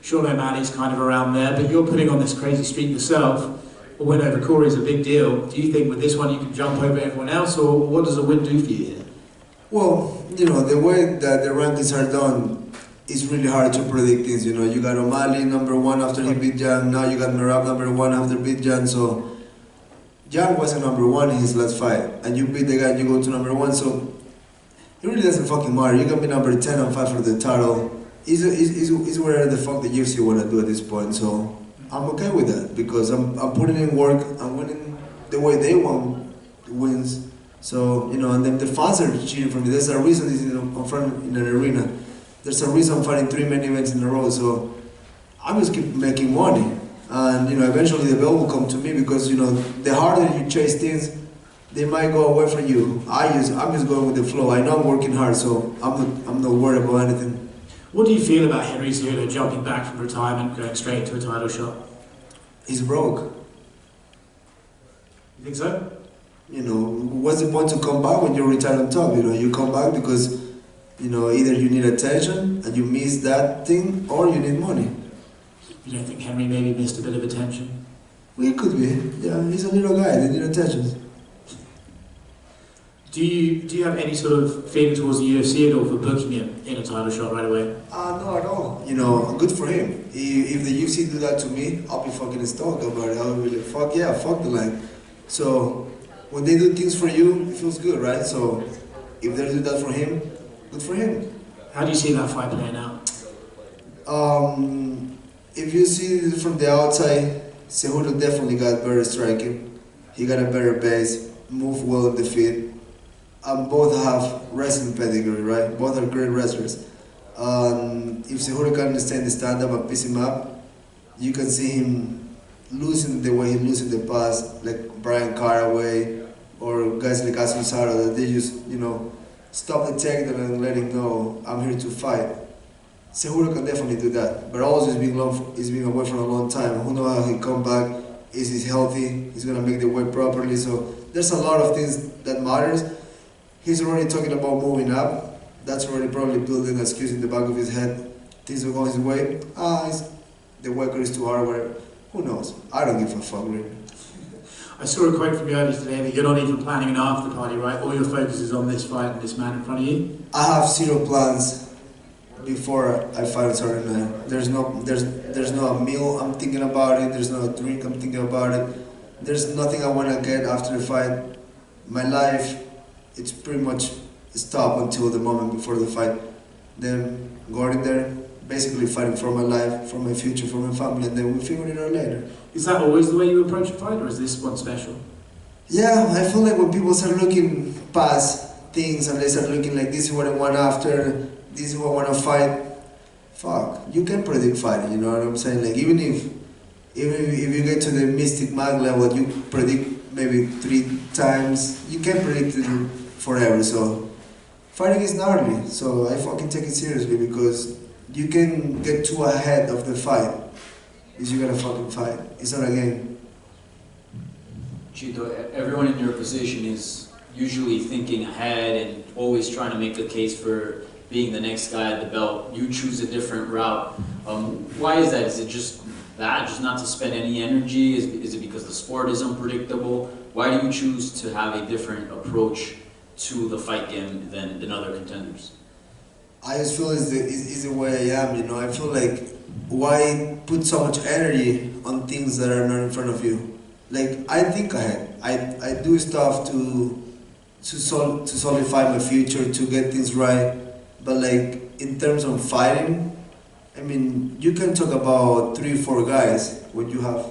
Sean O'Malley's kind of around there, but you're putting on this crazy streak yourself. A win over Cory is a big deal. Do you think with this one you can jump over everyone else, or what does a win do for you here? Well, you know, the way that the rankings are done, it's really hard to predict things. You know, you got O'Malley #1 after he beat Jan. Now you got Merab #1 after beat Jan. So Jan wasn't #1 in his last fight, and you beat the guy and you go to #1. So it really doesn't fucking matter. You can be number 10 and fight for the title. Is whatever the fuck the UFC want to do at this point. So I'm okay with that because I'm putting in work. I'm winning the way they want wins. So, you know, and then the fans are cheering for me. There's a reason this is in front in an arena. There's a reason I'm fighting 3 main events in a row. So I just keep making money. And, you know, eventually the bell will come to me because, you know, the harder you chase things, they might go away from you. I'm just going with the flow. I know I'm working hard, so I'm not worried about anything. What do you feel about Henry Cejudo jumping back from retirement, going straight into a title shot? He's broke. You think so? You know, what's the point to come back when you're retired on top? You know, you come back because, you know, either you need attention and you miss that thing, or you need money. You don't think Henry maybe missed a bit of attention? Well, he could be. Yeah, he's a little guy. They need attention. Do you have any sort of feeling towards the UFC at all for booking him in a title shot right away? No, at all. You know, good for him. If the UFC do that to me, I'll be fucking stoked about it. I'll be like, fuck yeah, fuck the line. So when they do things for you, it feels good, right? So if they do that for him, good for him. How do you see that fight playing out? If you see it from the outside, Cejudo definitely got better striking. He got a better base, moved well on the feet. Both have wrestling pedigree, right? Both are great wrestlers. If Cejudo can understand the stand-up and piece him up, you can see him losing the way he lose in the past, like Brian Caraway or guys like Assunzaro, that they just, you know, stop the takedown and let him know, I'm here to fight. Cejudo can definitely do that, but also he's been away for a long time. Who knows how he come back? Is he healthy? He's gonna make the weight properly. So there's a lot of things that matters. He's already talking about moving up. That's already probably building an excuse in the back of his head. Things are going his way. The weight cut is too hard, whatever. Who knows? I don't give a fuck, really. I saw a quote from you earlier today that you're not even planning an after party, right? All your focus is on this fight and this man in front of you. I have zero plans before I fight on Saturday night. There's no meal I'm thinking about it. There's no drink I'm thinking about it. There's nothing I want to get after the fight. My life, it's pretty much stopped until the moment before the fight. Then going there, basically fighting for my life, for my future, for my family, and then we'll figure it out later. Is that always the way you approach a fight, or is this one special? Yeah, I feel like when people start looking past things and they start looking like, this is what I want after, this is what I want to fight, fuck, you can predict fighting, you know what I'm saying? Like, even if you get to the Mystic Mag level, you predict maybe 3 times, you can't predict it forever. So fighting is gnarly, so I fucking take it seriously, because you can get too ahead of the fight if you're gonna fucking fight. It's not a game. Chito, everyone in your position is usually thinking ahead and always trying to make a case for being the next guy at the belt. You choose a different route. Why is that? Is it just that, just not to spend any energy? Is it because the sport is unpredictable? Why do you choose to have a different approach to the fight game than other contenders? I just feel it's the way I am, you know. I feel like, why put so much energy on things that are not in front of you? Like, I think ahead. I do stuff to solidify my future, to get things right. But like, in terms of fighting, I mean, you can talk about 3 or 4 guys when you have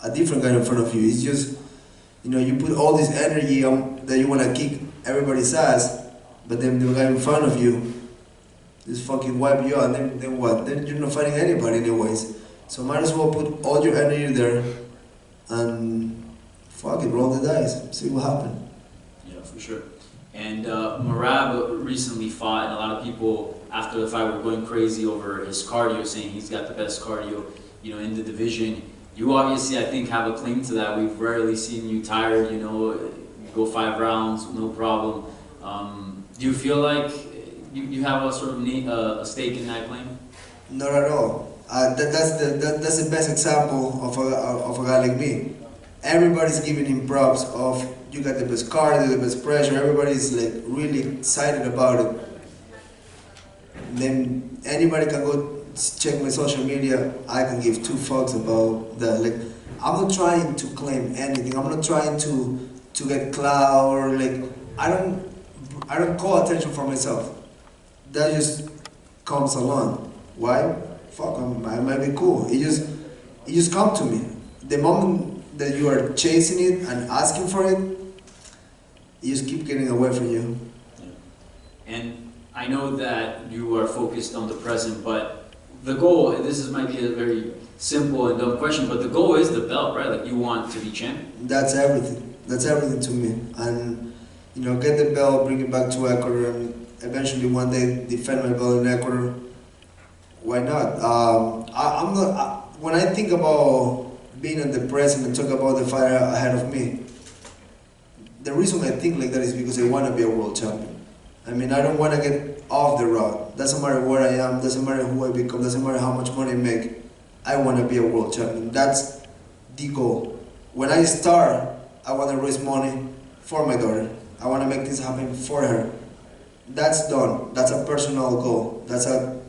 a different guy in front of you. It's just, you know, you put all this energy on that you want to kick everybody's ass, but then the guy in front of you just fucking wipe you out, and then what? Then you're not fighting anybody anyways. So might as well put all your energy there and fucking roll the dice, see what happens. Yeah, for sure. And Merab recently fought, and a lot of people after the fight were going crazy over his cardio, saying he's got the best cardio, you know, in the division. You obviously, I think, have a claim to that. We've rarely seen you tired, you know, you go 5 rounds, no problem. Do you feel like you have a sort of a stake in that claim? Not at all. That's the best example of a guy like me. Everybody's giving him props of you got the best cardio, the best pressure. Everybody's like really excited about it. Then anybody can go check my social media. I can give two fucks about that. Like I'm not trying to claim anything. I'm not trying to get clout or like I don't call attention for myself. That just comes along. Why? Fuck, I might be cool. It just come to me. The moment that you are chasing it and asking for it, it just keep getting away from you. Yeah. And I know that you are focused on the present, but the goal, might be a very simple and dumb question, but the goal is the belt, right? Like you want to be champion. That's everything. That's everything to me. And get the belt, bring it back to Ecuador, and eventually one day defend my belt in Ecuador. Why not? I'm not. When I think about being in the present and talk about the fight ahead of me, the reason I think like that is because I want to be a world champion. I mean, I don't want to get off the road. Doesn't matter where I am, doesn't matter who I become, doesn't matter how much money I make. I want to be a world champion. That's the goal. When I start, I want to raise money for my daughter. I want to make this happen for her. That's done. That's a personal goal. That's a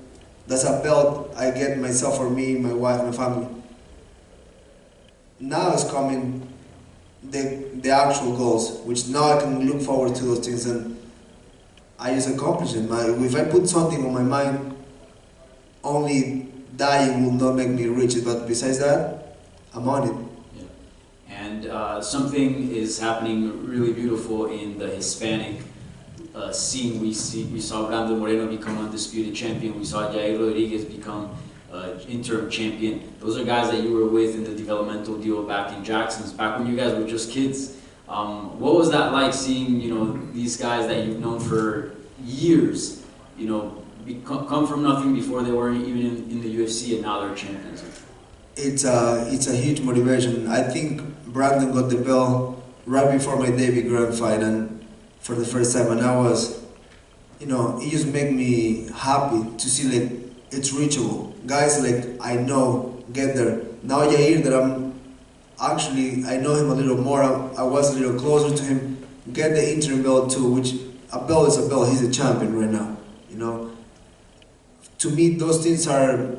belt I get myself for me, my wife, my family. Now is coming the actual goals, which now I can look forward to those things and I just accomplish them. If I put something on my mind, only dying will not make me reach it, but besides that, I'm on it. Yeah. And something is happening really beautiful in the Hispanic scene. We saw Brandon Moreno become undisputed champion. We saw Jair Rodriguez become interim champion. Those are guys that you were with in the developmental deal back in Jackson's, back when you guys were just kids. What was that like seeing, these guys that you've known for years, come from nothing before they were even in the UFC and now they're champions? It's a huge motivation. I think Brandon got the belt right before my debut grand fight and for the first time, and I was, it just made me happy to see like it's reachable. Guys like I know get there. Now Jair that I know him a little more, I was a little closer to him, get the interim belt too, which a belt is a belt, he's a champion right now, To me those things are,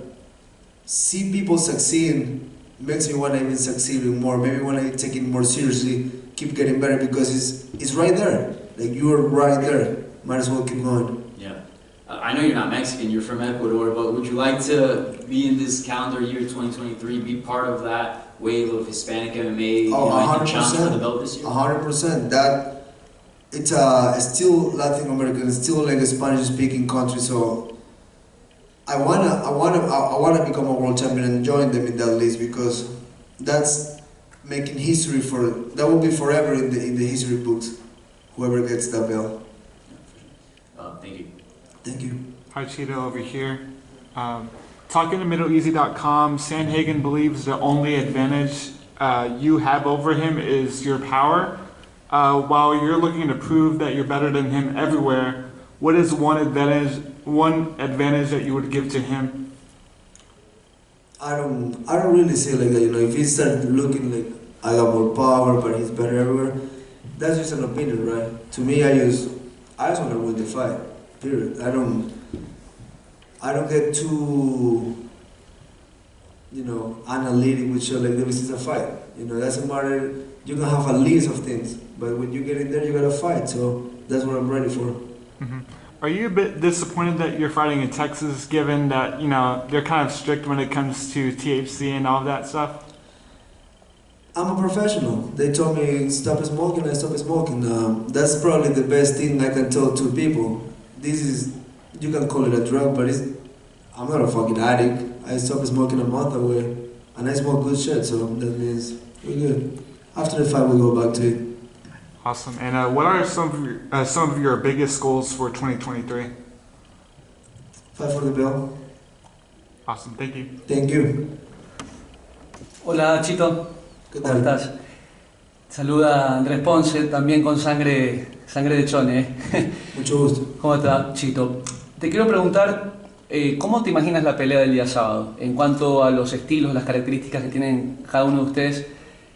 see people succeed, makes me want to even succeed even more, maybe when I take it more seriously, keep getting better because it's right there, like you're right there, might as well keep going. Yeah. I know you're not Mexican, you're from Ecuador, but would you like to be in this calendar year 2023, be part of that wave of Hispanic MMA, challenge for the belt this year? 100%. That it's still Latin American, it's still like a Spanish-speaking country, so I wanna become a world champion and join them in that list because that's making history that will be forever in the history books. Whoever gets that belt. Thank you. Thank you. Hi, Chito over here. Talking to MiddleEasy.com, Sandhagen believes the only advantage you have over him is your power. While you're looking to prove that you're better than him everywhere, what is one advantage that you would give to him? I don't really see it like that. If he starts looking like I got more power, but he's better everywhere, that's just an opinion, right? To me, I just want to win the fight. Period. I don't get too, analytic with shit like this is a fight. Doesn't matter. You can have a list of things, but when you get in there, you gotta fight. So that's what I'm ready for. Mm-hmm. Are you a bit disappointed that you're fighting in Texas, given that they're kind of strict when it comes to THC and all that stuff? I'm a professional. They told me stop smoking, I stopped smoking. That's probably the best thing I can tell to people. You can call it a drug, but I'm not a fucking addict. I stopped smoking a month away, and I smoke good shit, so that means we're good. After the fight, we'll go back to it. Awesome. And what are some of your biggest goals for 2023? Fight for the belt. Awesome. Thank you. Thank you. Hola Chito, ¿Qué ¿cómo tal? estás? Saluda Andrés Ponce, también con sangre de chone. Mucho gusto. ¿Cómo está Chito? Te quiero preguntar, ¿cómo te imaginas la pelea del día sábado? En cuanto a los estilos, las características que tienen cada uno de ustedes,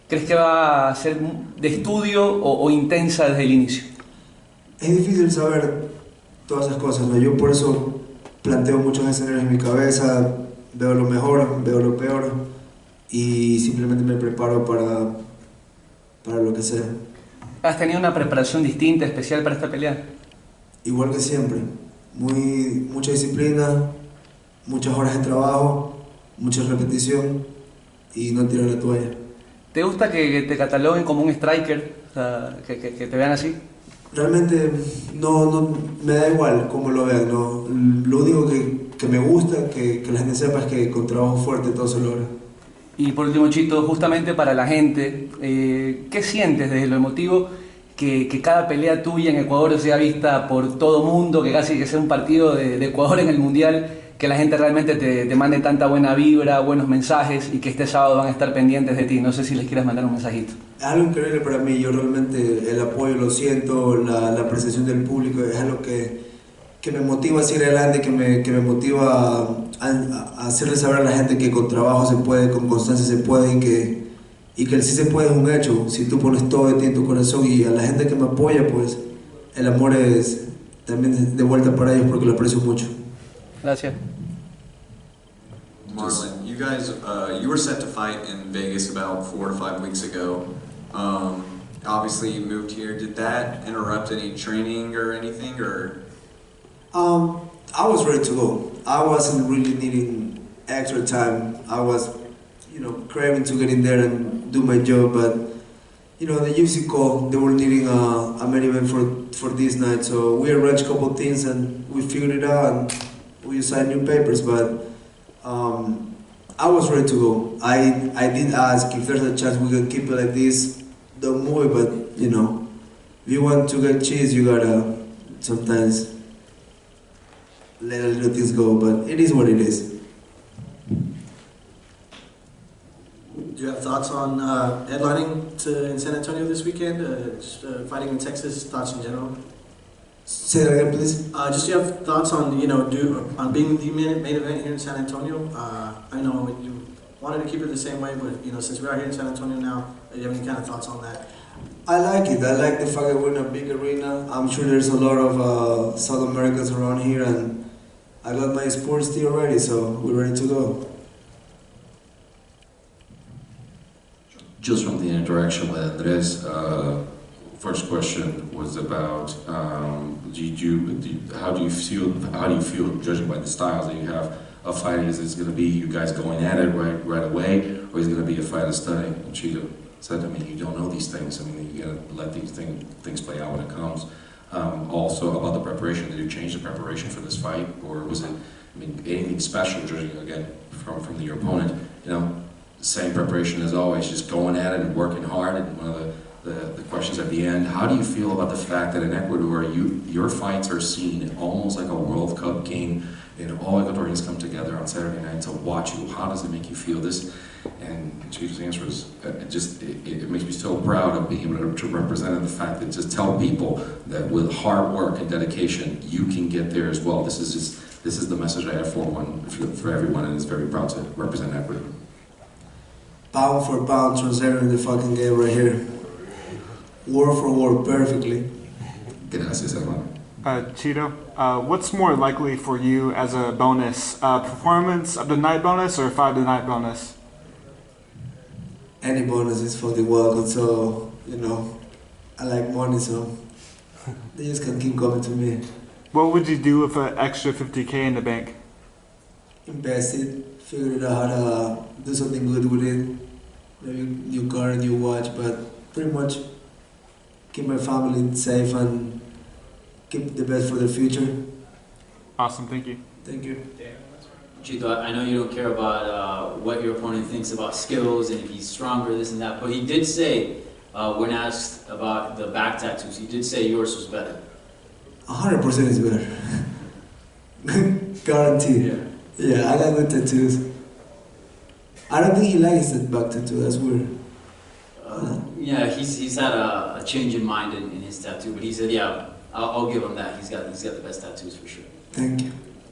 ¿crees que va a ser de estudio o intensa desde el inicio? Es difícil saber todas esas cosas, ¿no? Yo por eso planteo muchos escenarios en mi cabeza, veo lo mejor, veo lo peor y simplemente me preparo para lo que sea. ¿Has tenido una preparación distinta, especial para esta pelea? Igual que siempre, mucha disciplina, muchas horas de trabajo, mucha repetición y no tirar la toalla. ¿Te gusta que te cataloguen como un striker? O sea, que te vean así. Realmente no me da igual cómo lo vean, no. Lo único que me gusta, que la gente sepa es que con trabajo fuerte todo se logra. Y por último, Chito, justamente para la gente, ¿qué sientes desde lo emotivo que cada pelea tuya en Ecuador sea vista por todo mundo, que casi que sea un partido de Ecuador en el Mundial, que la gente realmente te mande tanta buena vibra, buenos mensajes y que este sábado van a estar pendientes de ti? No sé si les quieras mandar un mensajito. Es algo increíble para mí, yo realmente el apoyo lo siento, la apreciación del público es algo que me motiva a seguir adelante, que me motiva a hacerle saber a la gente que con trabajo se puede, con constancia se puede y que el sí se puede es un hecho, si tú pones todo de ti en tu corazón y a la gente que me apoya, pues el amor es también de vuelta para ellos porque lo aprecio mucho. Gracias. Marlon, you guys, you were set to fight in Vegas about 4 to 5 weeks ago. Obviously you moved here. Did that interrupt any training or anything, or? I was ready to go. I wasn't really needing extra time. I was, craving to get in there and do my job, but the UFC called. They were needing a main event for this night, so we arranged a couple of things and we figured it out and we signed new papers. But I was ready to go. I did ask if there's a chance we could keep it like this, don't move it, but if you want to get cheese, you gotta sometimes let a little things go, but it is what it is. Do you have thoughts on headlining in San Antonio this weekend? Fighting in Texas, thoughts in general? Say that again, please. Just do you have thoughts on on being the main event here in San Antonio? I know you wanted to keep it the same way, but since we are here in San Antonio now, do you have any kind of thoughts on that? I like it. I like the fact that we're in a big arena. I'm sure there's a lot of South Americans around here, and I got my sports team ready, so we're ready to go. Just from the interaction with Andres, first question was about how do you feel judging by the styles that you have of fighting? Is it going to be you guys going at it right away, or is it going to be a fight of studying? And Chito said, you don't know these things. You got to let these things play out when it comes. Also about the preparation, did you change the preparation for this fight, or was it anything special judging again from your opponent? Same preparation as always, just going at it and working hard. And one of the questions at the end, how do you feel about the fact that in Ecuador, your fights are seen almost like a World Cup game, and all Ecuadorians come together on Saturday night to watch you? How does it make you feel? And Chito's answer is, it makes me so proud of being able to represent the fact that just tell people that with hard work and dedication, you can get there as well. This is the message I have for everyone, and is very proud to represent Ecuador. Pound for pound, translating the fucking game right here. Word for word, perfectly. Gracias, hermano. Chito, what's more likely for you as a bonus, performance of the night bonus or fight of the night bonus? Any bonus is fucking welcome, so, I like money, so they just can keep coming to me. What would you do with an extra $50K in the bank? Invest it, figure out how to do something good with it. Maybe new car, new watch, but pretty much keep my family safe and keep the best for the future. Awesome, thank you. Thank you. Chito, I know you don't care about what your opponent thinks about skills and if he's stronger, this and that, but he did say, when asked about the back tattoos, he did say yours was better. 100% is better. Guaranteed. Yeah, I got good tattoos. I don't think he likes that back tattoo, that's weird. Yeah, he's had a change in mind in his tattoo, but he said, yeah, I'll give him that. He's got the best tattoos for sure. Thank you.